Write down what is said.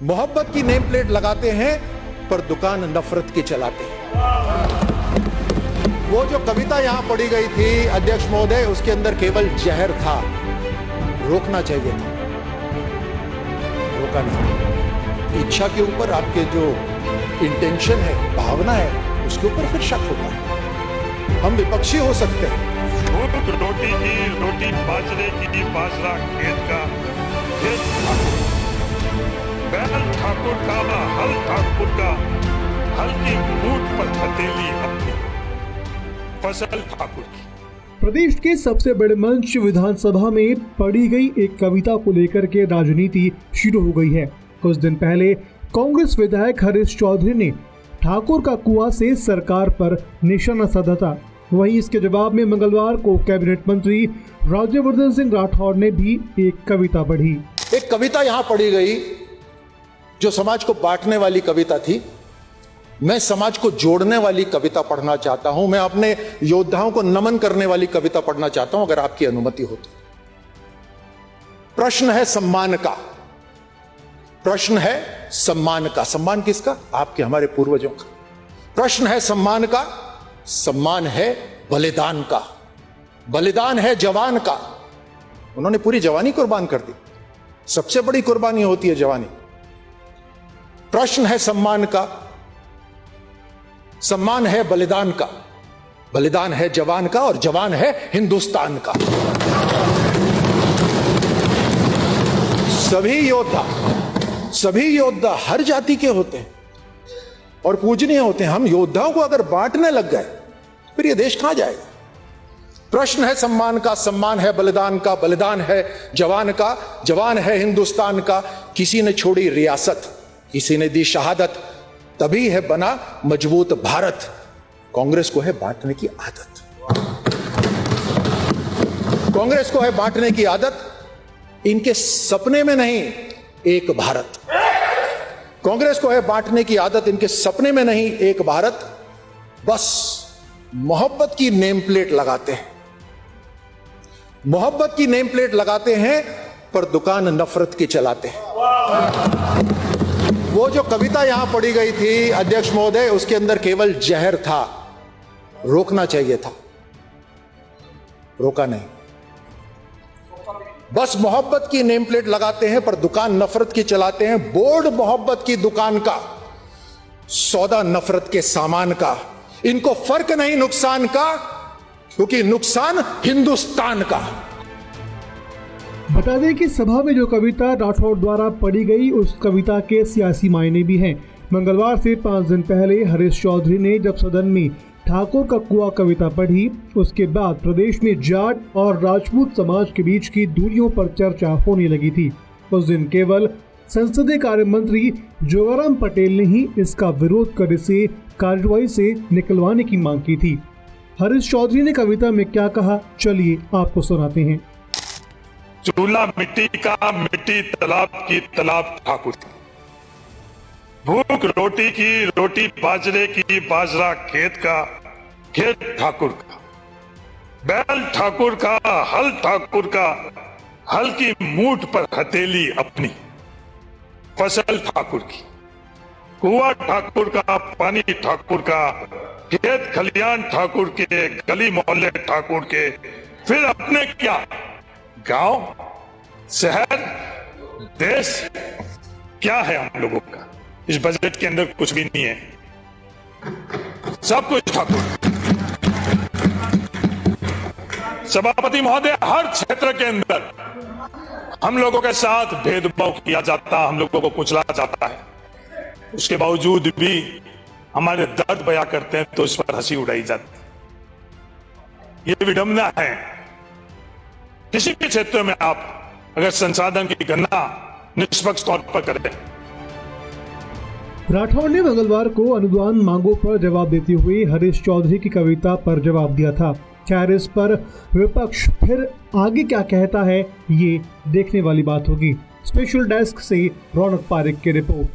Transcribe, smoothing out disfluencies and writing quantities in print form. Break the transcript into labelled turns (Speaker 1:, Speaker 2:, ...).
Speaker 1: मोहब्बत की name plate लगाते हैं पर दुकान नफरत की चलाते हैं। वो जो कविता यहां पढ़ी गई थी अध्यक्ष महोदय, उसके अंदर केवल जहर था, रोकना चाहिए था, रोका नहीं। इच्छा के ऊपर आपके जो इंटेंशन है, भावना है, उसके ऊपर फिर शक होता है। हम विपक्षी हो सकते हैं।
Speaker 2: भूख रोटी की, रोटी बाजरे की, बाजरा खेत का, खेत ठाकुर, बैल ठाकुर का, हल ठाकुर का, हल की मूठ पर हथेली अपनी, फसल ठाकुर की।
Speaker 3: प्रदेश के सबसे बड़े मंच विधानसभा में पढ़ी गई एक कविता को लेकर के राजनीति शुरू हो गई है। कुछ दिन पहले कांग्रेस विधायक हरीश चौधरी ने ठाकुर का कुआं से सरकार पर निशाना साधा था। वहीं इसके जवाब में मंगलवार को कैबिनेट मंत्री राज्यवर्धन सिंह राठौड़ ने भी एक कविता पढ़ी।
Speaker 1: एक कविता यहां पढ़ी गई जो समाज को बांटने वाली कविता थी। मैं समाज को जोड़ने वाली कविता पढ़ना चाहता हूं। मैं अपने योद्धाओं को नमन करने वाली कविता पढ़ना चाहता हूं, अगर आपकी अनुमति हो तो। प्रश्न है सम्मान का, प्रश्न है सम्मान का। सम्मान किसका? आपके, हमारे पूर्वजों का। प्रश्न है सम्मान का, सम्मान है बलिदान का। बलिदान है जवान का। उन्होंने पूरी जवानी कुर्बान कर दी। सबसे बड़ी कुर्बानी होती है जवानी। प्रश्न है सम्मान का, सम्मान है बलिदान का। बलिदान है जवान का और जवान है हिंदुस्तान का। सभी योद्धा हर जाति के होते हैं और पूजनीय होते हैं। हम योद्धाओं को अगर बांटने लग गए फिर ये देश कहां जाएगा? प्रश्न है सम्मान का, सम्मान है बलिदान का। बलिदान है जवान का, जवान है हिंदुस्तान का। किसी ने छोड़ी रियासत, किसी ने दी शहादत, तभी है बना मजबूत भारत। कांग्रेस को है बांटने की आदत। कांग्रेस को है बांटने की आदत। इनके सपने में नहीं एक भारत। कांग्रेस को है बांटने की आदत। इनके सपने में नहीं एक भारत। बस मोहब्बत की नेम प्लेट लगाते हैं, मोहब्बत की नेम प्लेट लगाते हैं पर दुकान नफरत की चलाते हैं। वो जो कविता यहां पढ़ी गई थी अध्यक्ष महोदय, उसके अंदर केवल जहर था, रोकना चाहिए था, रोका नहीं। बस मोहब्बत की नेम प्लेट लगाते हैं पर दुकान नफरत की चलाते हैं। बोर्ड मोहब्बत की दुकान का, सौदा नफरत के सामान का। इनको फर्क नहीं नुकसान का, क्योंकि नुकसान हिंदुस्तान का।
Speaker 3: बता दें कि सभा में जो कविता राठौड़ द्वारा पढ़ी गई, उस कविता के सियासी मायने भी हैं। मंगलवार से 5 दिन पहले हरीश चौधरी ने जब सदन में ठाकुर का कुआं कविता पढ़ी, उसके बाद प्रदेश में जाट और राजपूत समाज के बीच की दूरियों पर चर्चा होने लगी थी। उस दिन केवल संसदीय कार्य मंत्री जोगाराम पटेल ने ही इसका विरोध कर इसे कार्यवाही से निकलवाने की मांग की थी। हरीश चौधरी ने कविता में क्या कहा, चलिए आपको सुनाते हैं।
Speaker 2: चूल्हा मिट्टी का, मिट्टी तालाब की, तालाब ठाकुर की। भूख रोटी की, रोटी बाजरे की, बाजरा खेत का, खेत ठाकुर का। बैल ठाकुर का, हल ठाकुर का, हल की मूठ पर हथेली अपनी, फसल ठाकुर की। कुआं ठाकुर का, पानी ठाकुर का, खेत खलियान ठाकुर के, गली मोहल्ले ठाकुर के। फिर अपने क्या, गांव, शहर, देश क्या है हम लोगों का? इस बजट के अंदर कुछ भी नहीं है, सब कुछ ठाकुर। सभापति महोदय, हर क्षेत्र के अंदर हम लोगों के साथ भेदभाव किया जाता, हम लोगों को कुचला जाता है। उसके बावजूद भी हमारे दर्द बयां करते हैं तो इस पर हंसी उड़ाई जाती है। ये विडंबना है। किसी भी क्षेत्र में आप अगर संसाधन की गणना निष्पक्ष तौर पर करें।
Speaker 3: राठौड़ ने मंगलवार को अनुदान मांगों पर जवाब देते हुए हरीश चौधरी की कविता पर जवाब दिया था। खैर, इस पर विपक्ष फिर आगे क्या कहता है, ये देखने वाली बात होगी। स्पेशल डेस्क से रौनक पारिक की रिपोर्ट।